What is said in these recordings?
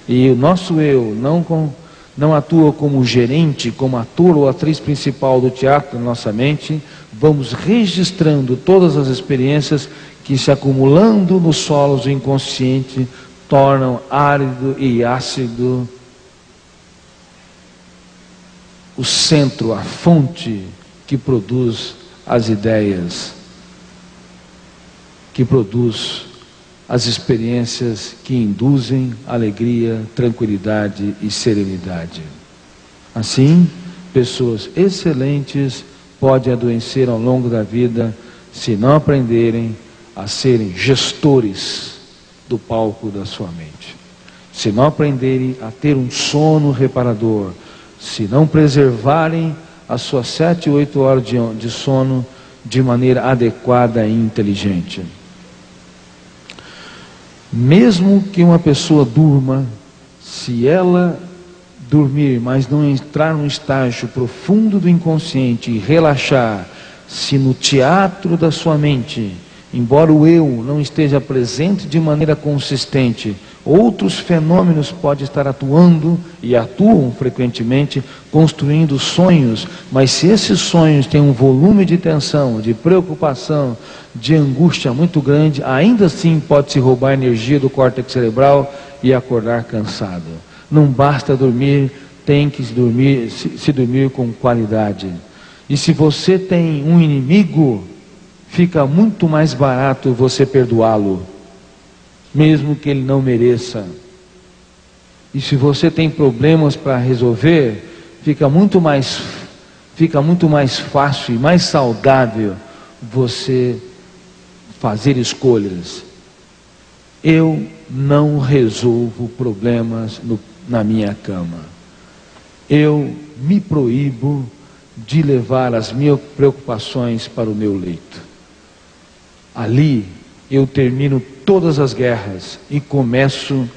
e o nosso eu não atua como gerente, como ator ou atriz principal do teatro da nossa mente, vamos registrando todas as experiências que, se acumulando nos solos do inconsciente, tornam árido e ácido o centro, a fonte que produz as ideias, que produz as experiências que induzem alegria, tranquilidade e serenidade. Assim, pessoas excelentes podem adoecer ao longo da vida se não aprenderem a serem gestores do palco da sua mente. Se não aprenderem a ter um sono reparador, se não preservarem as suas 7, 8 horas de sono de maneira adequada e inteligente. Mesmo que uma pessoa durma, se ela dormir, mas não entrar num estágio profundo do inconsciente e relaxar, se no teatro da sua mente, embora o eu não esteja presente de maneira consistente, outros fenômenos podem estar atuando e atuam frequentemente, construindo sonhos, mas se esses sonhos têm um volume de tensão, de preocupação, de angústia muito grande, ainda assim pode se roubar a energia do córtex cerebral e acordar cansado. Não basta dormir, tem que se dormir com qualidade. E se você tem um inimigo, fica muito mais barato você perdoá-lo, mesmo que ele não mereça. E se você tem problemas para resolver, fica muito mais fácil e mais saudável você fazer escolhas. Eu não resolvo problemas na minha cama. Eu me proíbo de levar as minhas preocupações para o meu leito. Ali eu termino todas as guerras e começo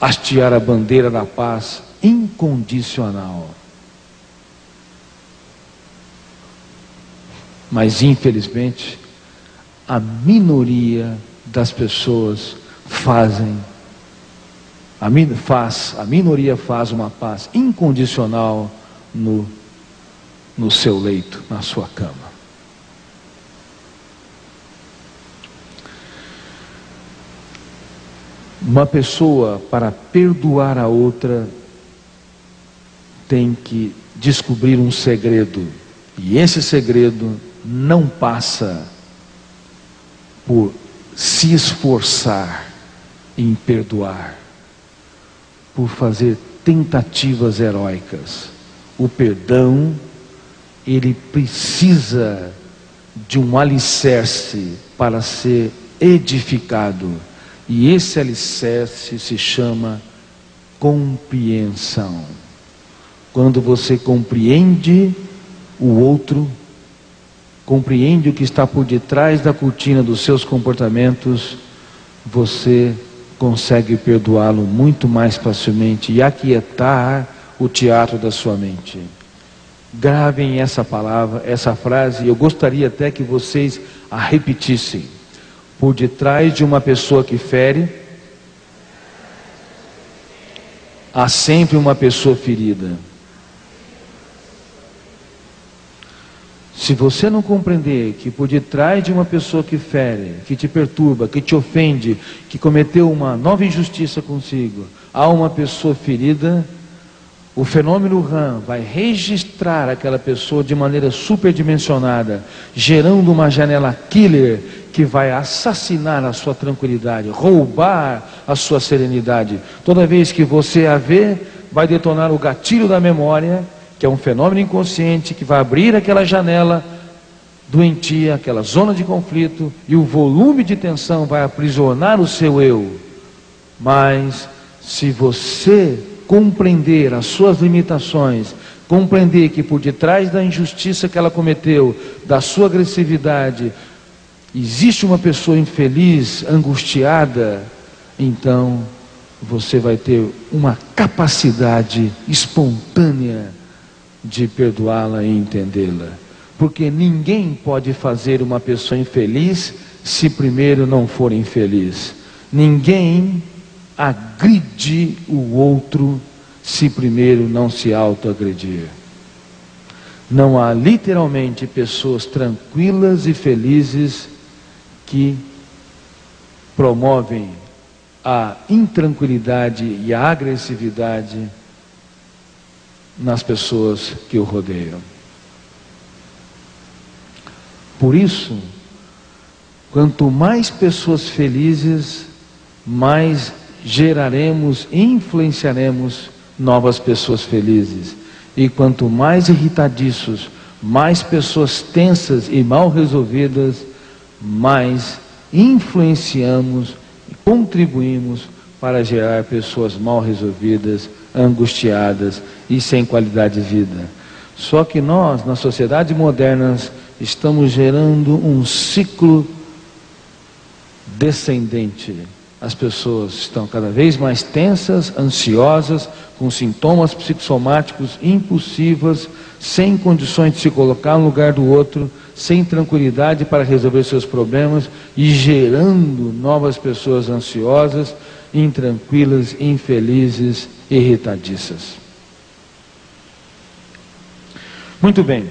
a hastear a bandeira da paz incondicional. Mas infelizmente a minoria das pessoas a minoria faz uma paz incondicional no seu leito, na sua cama. Uma pessoa, para perdoar a outra, tem que descobrir um segredo. E esse segredo não passa por se esforçar em perdoar, por fazer tentativas heróicas. O perdão, ele precisa de um alicerce para ser edificado. E esse alicerce se chama compreensão. Quando você compreende o outro, compreende o que está por detrás da cortina dos seus comportamentos, você consegue perdoá-lo muito mais facilmente e aquietar o teatro da sua mente. Gravem essa palavra, essa frase, eu gostaria até que vocês a repetissem. Por detrás de uma pessoa que fere, há sempre uma pessoa ferida. Se você não compreender que por detrás de uma pessoa que fere, que te perturba, que te ofende, que cometeu uma nova injustiça consigo, há uma pessoa ferida, o fenômeno RAM vai registrar aquela pessoa de maneira superdimensionada, gerando uma janela killer que vai assassinar a sua tranquilidade, roubar a sua serenidade. Toda vez que você a vê, vai detonar o gatilho da memória, que é um fenômeno inconsciente que vai abrir aquela janela doentia, aquela zona de conflito, e o volume de tensão vai aprisionar o seu eu. Mas se você compreender as suas limitações, compreender que por detrás da injustiça que ela cometeu, da sua agressividade, existe uma pessoa infeliz, angustiada, então você vai ter uma capacidade espontânea de perdoá-la e entendê-la. Porque ninguém pode fazer uma pessoa infeliz se primeiro não for infeliz. Ninguém agride o outro se primeiro não se autoagredir. Não há literalmente pessoas tranquilas e felizes que promovem a intranquilidade e a agressividade nas pessoas que o rodeiam. Por isso, quanto mais pessoas felizes, mais geraremos e influenciaremos novas pessoas felizes. E quanto mais irritadiços, mais pessoas tensas e mal resolvidas, mais influenciamos e contribuímos para gerar pessoas mal resolvidas, angustiadas e sem qualidade de vida. Só que nós, na sociedade moderna, estamos gerando um ciclo descendente. As pessoas estão cada vez mais tensas, ansiosas, com sintomas psicossomáticos impulsivas, sem condições de se colocar no lugar do outro, sem tranquilidade para resolver seus problemas e gerando novas pessoas ansiosas, intranquilas, infelizes, irritadiças. Muito bem.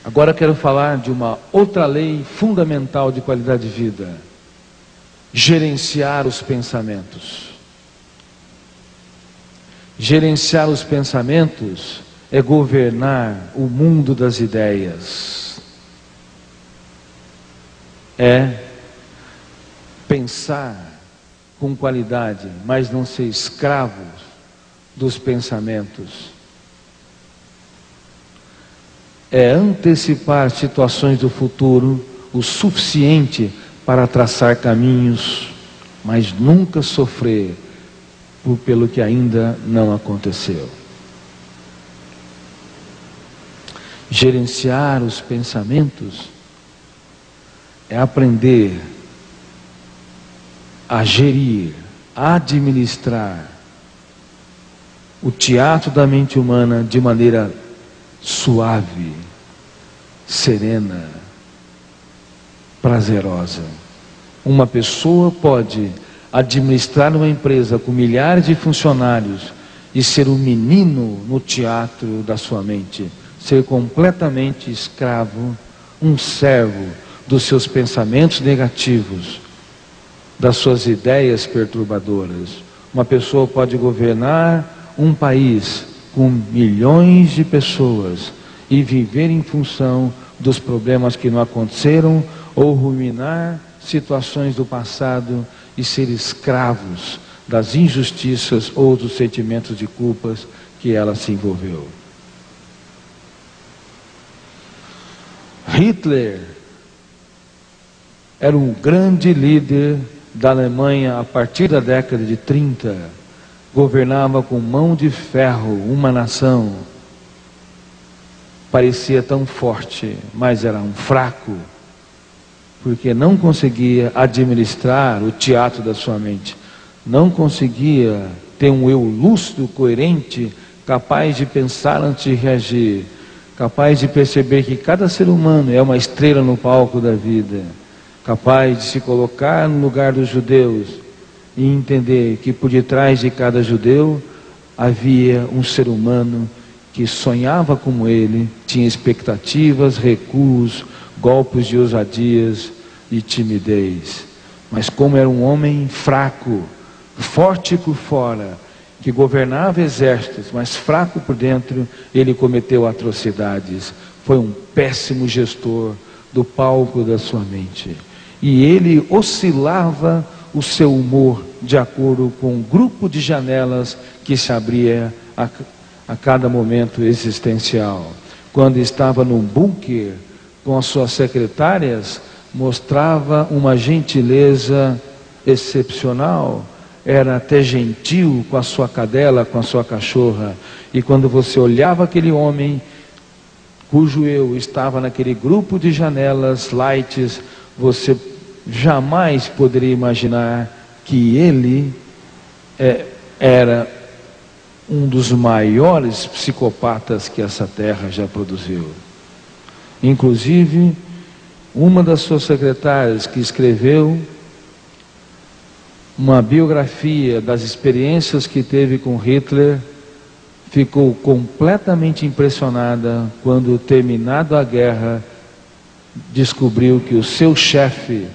Agora quero falar de uma outra lei fundamental de qualidade de vida: gerenciar os pensamentos. Gerenciar os pensamentos é governar o mundo das ideias. É pensar com qualidade, mas não ser escravo dos pensamentos. É antecipar situações do futuro o suficiente para traçar caminhos, mas nunca sofrer pelo que ainda não aconteceu. Gerenciar os pensamentos é aprender a gerir, a administrar o teatro da mente humana de maneira suave, serena, prazerosa. Uma pessoa pode administrar uma empresa com milhares de funcionários e ser um menino no teatro da sua mente, ser completamente escravo, um servo dos seus pensamentos negativos, das suas ideias perturbadoras. Uma pessoa pode governar um país com milhões de pessoas e viver em função dos problemas que não aconteceram ou ruminar situações do passado e ser escravos das injustiças ou dos sentimentos de culpas que ela se envolveu. Hitler era um grande líder da Alemanha a partir da década de 30. Governava com mão de ferro uma nação. Parecia tão forte, mas era um fraco, porque não conseguia administrar o teatro da sua mente. Não conseguia ter um eu lúcido, coerente, capaz de pensar antes de reagir, capaz de perceber que cada ser humano é uma estrela no palco da vida, capaz de se colocar no lugar dos judeus e entender que por detrás de cada judeu havia um ser humano que sonhava como ele, tinha expectativas, recuos, golpes de ousadias e timidez. Mas como era um homem fraco, forte por fora, que governava exércitos, mas fraco por dentro, ele cometeu atrocidades. Foi um péssimo gestor do palco da sua mente. E ele oscilava o seu humor de acordo com um grupo de janelas que se abria a cada momento existencial. Quando estava num bunker com as suas secretárias, mostrava uma gentileza excepcional, era até gentil com a sua cadela, com a sua cachorra. E quando você olhava aquele homem, cujo eu estava naquele grupo de janelas, lights, você jamais poderia imaginar que ele era um dos maiores psicopatas que essa terra já produziu. Inclusive, uma das suas secretárias que escreveu uma biografia das experiências que teve com Hitler, ficou completamente impressionada quando, terminada a guerra, descobriu que o seu chefe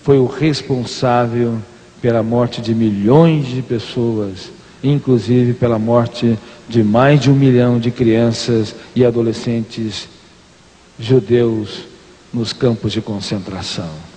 foi o responsável pela morte de milhões de pessoas, inclusive pela morte de mais de 1 milhão de crianças e adolescentes judeus nos campos de concentração.